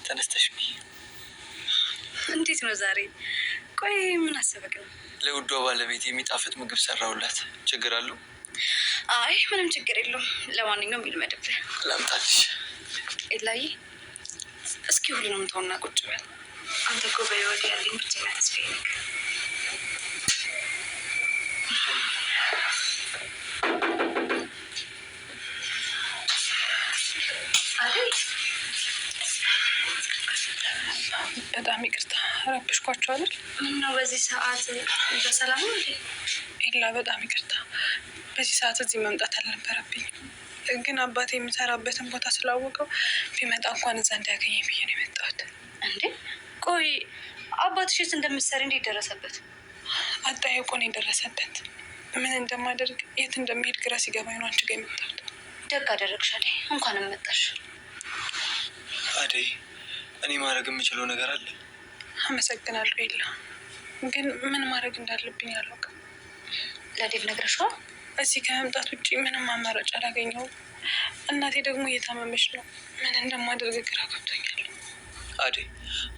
ተነስተሽ እንዴት ነው ዛሬ? ቆይ ምን አሰበክ ነው? ለውዷ ባለቤት የሚጣፍጥ ምግብ ሰራውላት። ችግር አለው? አይ ምንም ችግር የለውም። ለማንኛውም ይልመድብህ። ላምጣልሽ? ኤላዬ እስኪ ሁሉንም ተውና ቁጭ በል። አንተ እኮ በህይወት ያለኝ ብቸኛ ተስፋዬ ነህ። በጣም ይቅርታ ረብሽኳቸው አይደል? ምነው በዚህ ሰዓት በሰላም ነው እንዴ? ኤላ በጣም ይቅርታ፣ በዚህ ሰዓት እዚህ መምጣት አልነበረብኝም። ግን አባቴ የምሰራበትን ቦታ ስላወቀው ቢመጣ እንኳን እዛ እንዳያገኘኝ ብዬ ነው የመጣሁት። እንዴ ቆይ አባትሽ የት እንደምትሰሪ እንዴት ደረሰበት? አጠያየቁ ነው የደረሰበት። ምን እንደማደርግ የት እንደሚሄድ ግራ ሲገባኝ ነው አንቺ ጋር የመጣሁት። ደግ አደረግሽ አደይ፣ እንኳንም መጣሽ። አደይ እኔ ማድረግ የምችለው ነገር አለ። አመሰግናለሁ ኤላ፣ ግን ምን ማድረግ እንዳለብኝ አላውቅም። ለዴቭ ነግረሽዋል? እዚህ ከመምጣት ውጭ ምንም አማራጭ አላገኘሁም። እናቴ ደግሞ እየታመመች ነው። ምን እንደማደርግ ግራ ገብቶኛል። አደይ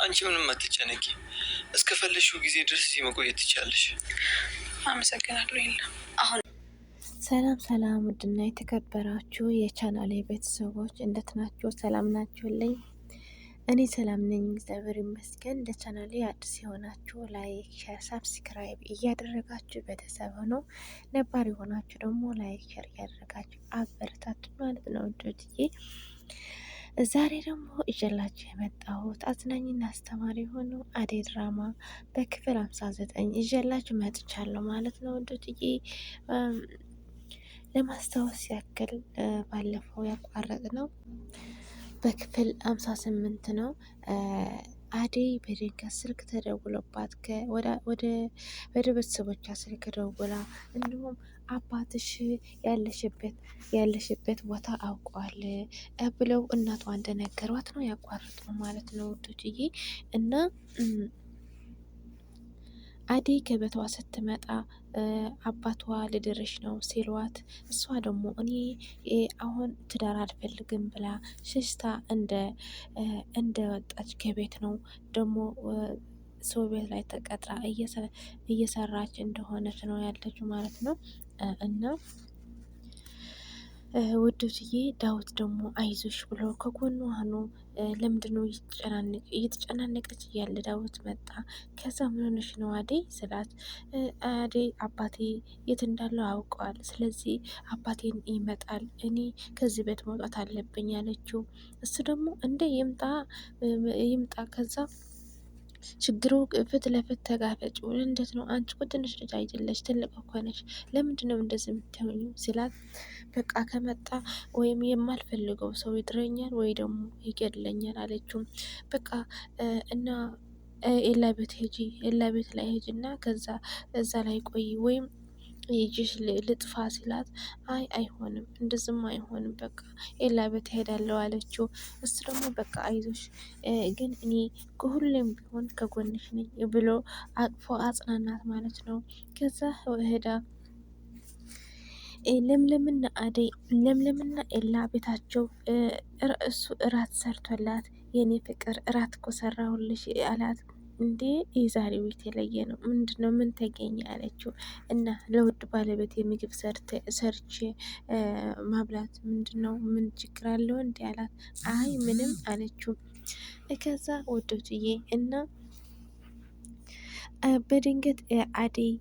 አንቺ ምንም አትጨነቂ። እስከፈለሽው ጊዜ ድረስ እዚህ መቆየት ትችያለሽ። አመሰግናለሁ ኤላ። አሁን ሰላም ሰላም፣ ውድና የተከበራችሁ የቻናሌ ቤተሰቦች እንዴት ናችሁ? ሰላም ናችሁልኝ? እኔ ሰላም ነኝ፣ እግዚአብሔር ይመስገን። ለቻናሌ አዲስ የሆናችሁ ላይክ፣ ሼር፣ ሳብስክራይብ እያደረጋችሁ ቤተሰብ ሆኖ ነባር የሆናችሁ ደግሞ ላይክ፣ ሼር እያደረጋችሁ አበረታቱ ማለት ነው ውዶችዬ። ዛሬ ደግሞ ይዤላችሁ የመጣሁት አዝናኝና አስተማሪ የሆነው አደይ ድራማ በክፍል 59 ይዤላችሁ መጥቻለሁ ማለት ነው ውዶችዬ። ለማስታወስ ያክል ባለፈው ያቋረጥ ነው በክፍል 58 ነው። አደይ በድንገት ስልክ ተደውሎባት ወደ ቤተሰቦቿ ስልክ ደውላ እንዲሁም አባትሽ ያለሽበት ቦታ አውቋል ብለው እናቷ እንደነገሯት ነው ያቋረጥ ነው ማለት ነው ውዶችዬ። እና አደይ ከቤቷ ስትመጣ አባቷ ልድርሽ ነው ሲሏት፣ እሷ ደግሞ እኔ አሁን ትዳር አልፈልግም ብላ ሽሽታ እንደ ወጣች ከቤት ነው ደግሞ ሰው ቤት ላይ ተቀጥራ እየሰራች እንደሆነች ነው ያለችው ማለት ነው። እና ውዶችዬ ዳዊት ደግሞ አይዞሽ ብሎ ከጎኑ ሆኖ ለምንድነው እየተጨናነቀች እያለ ዳዊት መጣ። ከዛ ምን ሆነሽ ነው አደይ ስላት፣ አደይ አባቴ የት እንዳለው አውቀዋል፣ ስለዚህ አባቴን ይመጣል፣ እኔ ከዚህ ቤት መውጣት አለብኝ ያለችው። እሱ ደግሞ እንደ ይምጣ ከዛ ችግሩ ፊት ለፊት ተጋፈጭ። እንዴት ነው አንቺ እኮ ትንሽ ልጅ አይደለሽ ትልቅ እኮ ነሽ፣ ለምንድነው እንደዚህ የምትሆኙ ሲላት፣ በቃ ከመጣ ወይም የማልፈልገው ሰው ይድረኛል ወይ ደግሞ ይገድለኛል አለችው። በቃ እና ኤላ ቤት ላይ ሄጂ እና ከዛ እዛ ላይ ቆይ ወይም ይጅሽ ልጥፋ ሲላት፣ አይሆንም እንደዝም አይሆንም፣ በቃ ኤላ ቤት ሄዳለሁ አለችው። እሱ ደግሞ በቃ አይዞሽ ግን እኔ ከሁሌም ቢሆን ከጎንሽ ነኝ ብሎ አቅፎ አጽናናት ማለት ነው። ከዛ ሄዳ ለምለምና ኤላ ቤታቸው እሱ እራት ሰርቶላት፣ የኔ ፍቅር እራት እኮ ሰራሁልሽ አላት። እንዴ የዛሬው የተለየ ነው፣ ምንድነው ምን ተገኘ አለችው። እና ለውድ ባለቤት የምግብ ሰርቼ ማብላት ምንድነው ምን ችግር አለው እንዲ አላት። አይ ምንም አለችው። ከዛ ወዶችዬ እና በድንገት አደይ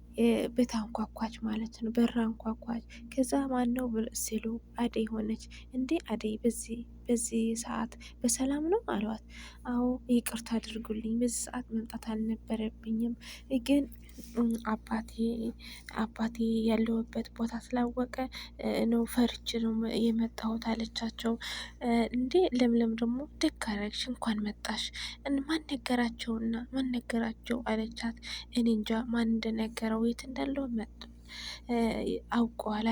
ቤት አንኳኳች ማለት ነው። በር አንኳኳች። ከዛ ማነው ሲሉ አደይ ሆነች። እንዴ አደይ በዚህ ሰዓት በሰላም ነው አሏት። አዎ ይቅርታ አድርጉልኝ፣ በዚህ ሰዓት መምጣት አልነበረብኝም፣ ግን አባቴ ያለውበት ቦታ ስላወቀ ነው ፈርች ነው የመጣሁት አለቻቸው። እንዴ ለምለም ደግሞ ደግ አደረግሽ እንኳን መጣሽ፣ ማን ነገራቸው አለቻት። እኔ እንጃ ማን እንደነገረው የት እንዳለው መጡ አውቀዋል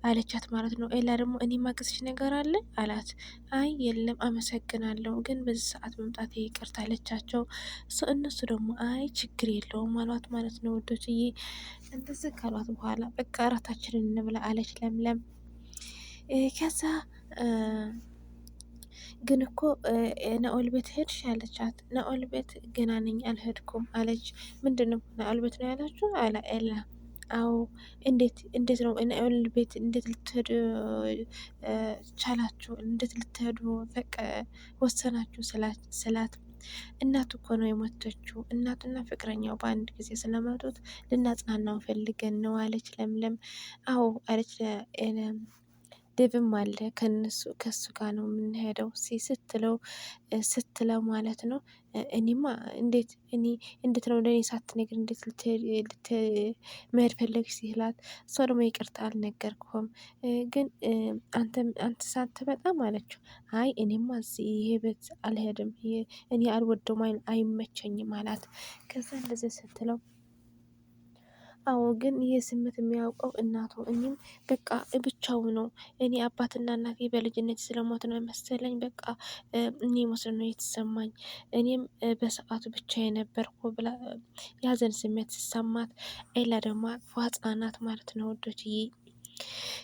አለቻት ማለት ነው። ኤላ ደግሞ እኔ ማግዝሽ ነገር አለ አላት። አይ የለም አመሰግናለሁ፣ ግን በዚህ ሰዓት መምጣት ይቅርታ አለቻቸው። እነሱ ደግሞ አይ ችግር የለውም አሏት ማለት ነው ውዶችዬ። እንደዚህ ካሏት በኋላ በቃ እራታችንን እንብላ አለች ለምለም። ከዛ ግን እኮ ናኦል ቤት ሄድሽ አለቻት። ናኦል ቤት ገና ነኝ አልሄድኩም አለች። ምንድን ነው ናኦል ቤት ነው ያላችሁ አለ ኤላ። አዎ እንዴት ነው ናኦል ቤት እንዴት ልትሄዱ ቻላችሁ? እንዴት ልትሄዱ ወሰናችሁ ስላት እናቱ እኮ ነው የሞተችው። እናቱና ፍቅረኛው በአንድ ጊዜ ስለመቱት ልናጽናናው ፈልገን ነው አለች ለምለም። አዎ አለች ዴቭም አለ ከሱ ጋር ነው የምንሄደው ስትለው ማለት ነው። እኔማ እንዴት ነው ለእኔ ሳትነግር እንዴት መሄድ ፈለግሽ ሲላት፣ እሷ ደግሞ ይቅርታ አልነገርኩም ግን አንተ ሳትመጣ አለችው። አይ እኔማ እዚህ ይሄ ቤት አልሄድም እኔ አልወደውም አይመቸኝም አላት። ከዛ እንደዚህ ስትለው አዎ ግን ይሄ ስሜት የሚያውቀው እናቱ እኔም በቃ ብቻው ነው። እኔ አባትና እናቴ በልጅነት ስለሞት ነው መሰለኝ በቃ እኔ መስሎ ነው የተሰማኝ። እኔም በሰዓቱ ብቻ የነበርኩ ብላ ያዘን ስሜት ሲሰማት ኤላ ደግሞ አጽናናት ማለት ነው ወዶችዬ።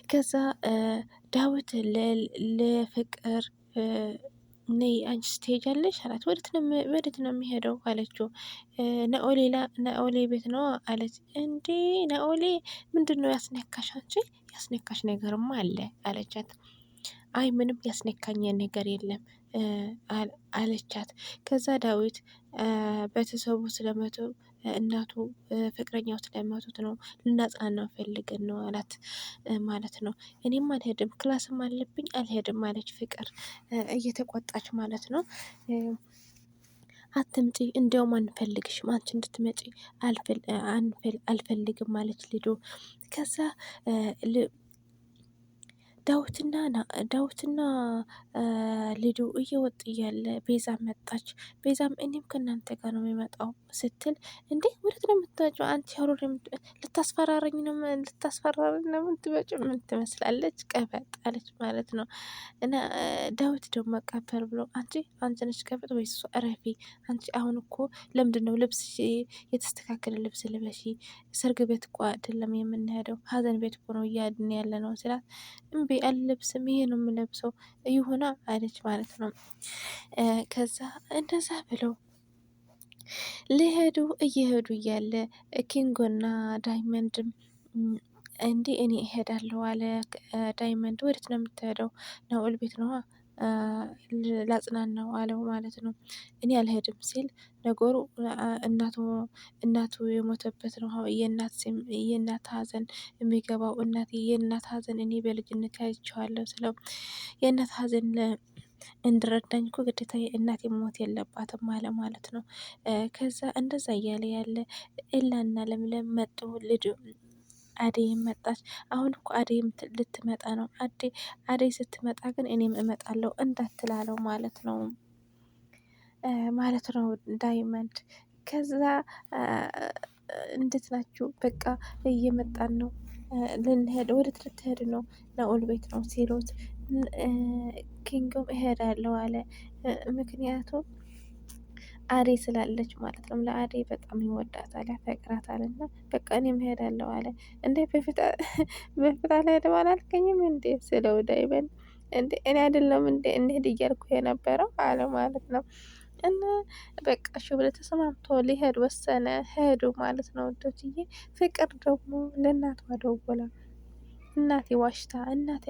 ከዛ ዳዊት ለፍቅር ነይ አንቺ ትሄጃለሽ አላት። ወዴት ነው የሚሄደው አለችው። ናኦሌ ቤት ነው አለች። እንዴ ናኦሌ ምንድን ነው ያስነካሽ? አንቺ ያስነካሽ ነገርማ አለ አለቻት። አይ ምንም ያስነካኝ ነገር የለም አለቻት። ከዛ ዳዊት ቤተሰቡ ስለመቱ እናቱ ፍቅረኛው ስለመቱት ነው ልናጽናናው ፈልገን ነው አላት ማለት ነው። እኔም አልሄድም ክላስም አለብኝ አልሄድም አለች ፍቅር እየተቆጣች ማለት ነው። አትምጪ እንዲያውም አንፈልግሽም አንቺ እንድትመጪ አልፈልግም አለች ልዱ። ከዛ ዳዊትና ልዱ እየወጡ እያለ ቤዛ መጣች። ቤዛም እኔም ከእናንተ ጋር ነው የሚመጣው ስትል፣ እንዴ ወዴት ነው የምትመጪው አንቺ አውሮ ልታስፈራረኝ ነው የምትመጪው? ምን ትመስላለች ቀበጥ አለች ማለት ነው። እና ዳዊት ደግሞ ቀበር ብሎ አንቺ ነሽ ቀበጥ ወይ እሱ? እረፊ አንቺ አሁን እኮ ለምንድን ነው ልብስ የተስተካከለ ልብስ ልበሺ፣ ሰርግ ቤት እኮ አይደለም የምንሄደው ሀዘን ቤት እኮ ነው እያድን ያለ ነው ስላት፣ እምቢ አልለብስም ይሄ ነው የምለብሰው ይሁና አለች ማለት ነው። ከዛ እንደዛ ብለው እየሄዱ እያለ ኪንጎና ዳይመንድም እንዴ እኔ እሄዳለሁ አለ ዳይመንድ። ወዴት ነው የምትሄደው? ናኦል ቤት ነዋ ላጽናናው አለው ማለት ነው። እኔ አልሄድም ሲል ነገሩ እናቱ የሞተበት ነው የእናት ሀዘን የሚገባው የእናት ሀዘን እኔ በልጅነት አይቼዋለሁ ስለው የእናት ሀዘን እንድረዳኝ እኮ ግዴታ እናቴ ሞት የለባትም አለ ማለት ነው። ከዛ እንደዛ እያለ ያለ ኤላና ለምለም መጡ። አደይም መጣች። አሁን እኮ አደይም ልትመጣ ነው። አደይ ስትመጣ ግን እኔም እመጣለሁ እንዳትላለው ማለት ነው ዳይመንድ። ከዛ እንዴት ናችሁ? በቃ እየመጣን ነው ልንሄድ። ወዴት ልትሄድ ነው? ናኦል ቤት ነው ሲሉት ኪንጎም እሄዳለሁ አለ። ምክንያቱም አደይ ስላለች ማለት ነው። ለአደይ በጣም ይወዳታል ያፈቅራታል። እና በቃ እኔም እሄዳለሁ አለ። እንዴ በፊት አልሄድም አላልከኝም እንዴ ስለው ዳይመንድ እንዴ እኔ አይደለም እንዴ እንሄድ እያልኩ የነበረው አለ ማለት ነው። እና በቃ እሺ ብሎ ተስማምቶ ሊሄድ ወሰነ። ሄዱ ማለት ነው ወዶችዬ። ፍቅር ደግሞ ለእናቷ ደወለ። እናቴ ዋሽታ እናቴ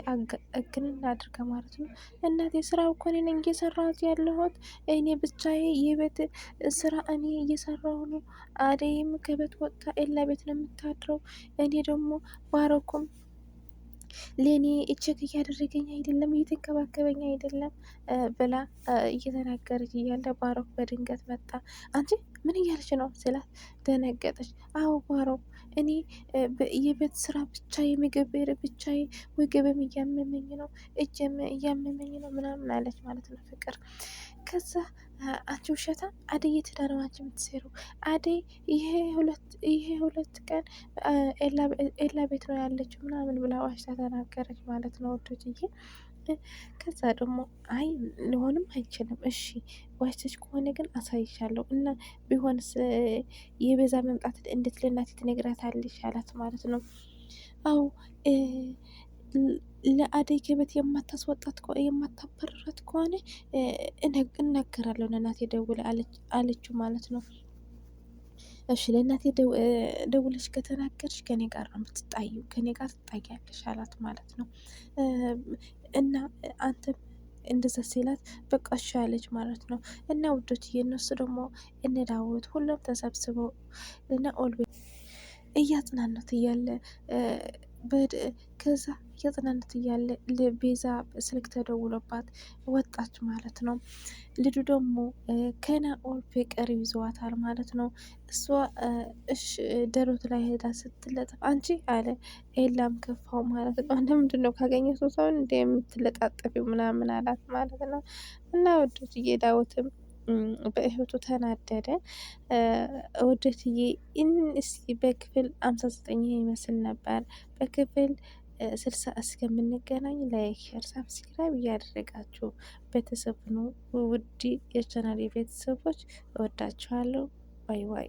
እግንን አድርጋ ማለት ነው። እናቴ ስራ እኮ እኔ ነኝ እየሰራሁት ያለሁት እኔ ብቻዬ የቤት ስራ እኔ እየሰራሁ ነው። አደይም ከቤት ወጥታ ኤላ ቤት ነው የምታድረው። እኔ ደግሞ ባረኩም ለእኔ እችግ እያደረገኝ አይደለም እየተንከባከበኝ አይደለም ብላ እየተናገረች እያለ ባሮክ በድንገት መጣ። አንቺ ምን እያለች ነው ስላት ደነገጠች። አዎ ባሮክ እኔ የቤት ስራ ብቻዬ ምግብ ብቻዬ ወገብም እያመመኝ ነው እጅም እያመመኝ ነው ምናምን አለች ማለት ነው ፍቅር። ከዛ አንቺ ውሸታ አደይ የት ሄዳ ነው አንቺ የምትሰሪው? አደይ ይሄ ሁለት ቀን ኤላ ቤት ነው ያለችው ምናምን ብላ ዋሽታ ተናገረች ማለት ነው ወዶችዬ። ከዛ ደግሞ አይ ሊሆንም አይችልም እሺ ዋሽተሽ ከሆነ ግን አሳይሻለሁ እና ቢሆንስ የቤዛ መምጣት እንዴት ለእናቴ ትነግራታለሽ አላት ማለት ነው። አዎ ለአደይ ከቤት የማታባረራት ከሆነ እናገራለሁ ለእናቴ ደውል አለችው ማለት ነው። እሺ ለእናቴ ደውለሽ ከተናገርሽ ከኔ ጋር ነው የምትጣዩ፣ ከኔ ጋር ትጣያለሽ አላት ማለት ነው። እና አንተም እንደዛ ሲላት በቃ እሺ አለች ማለት ነው። እና ውዶችዬ እነሱ ደግሞ እነ ዳዊት ሁሉም ተሰብስበው እና ኦልቤ እያጽናኑት እያለ ከዛ እያጽናኑት እያለ ቤዛ ስልክ ተደውሎባት ወጣች ማለት ነው። ልጁ ደግሞ ከናኦል ፍቅር ይዘዋታል ማለት ነው። እሷ እሽ ደረቱ ላይ ሄዳ ስትለጥፍ አንቺ አለ ኤላም ከፋው ማለት ነው። ለምንድን ነው ካገኘ ሰውን እንደ የምትለጣጠፊው ምናምን አላት ማለት ነው። እና ወዶችዬ ዳዊትም በእህቱ ተናደደ። ወደትዬ እስኪ በክፍል 59 ይመስል ነበር። በክፍል 60 እስከምንገናኝ ላይክ፣ ሼር፣ ሳብስክራይብ እያደረጋችሁ ቤተሰብ ነው። ውድ የቻናል ቤተሰቦች እወዳችኋለሁ። ባይ ባይ።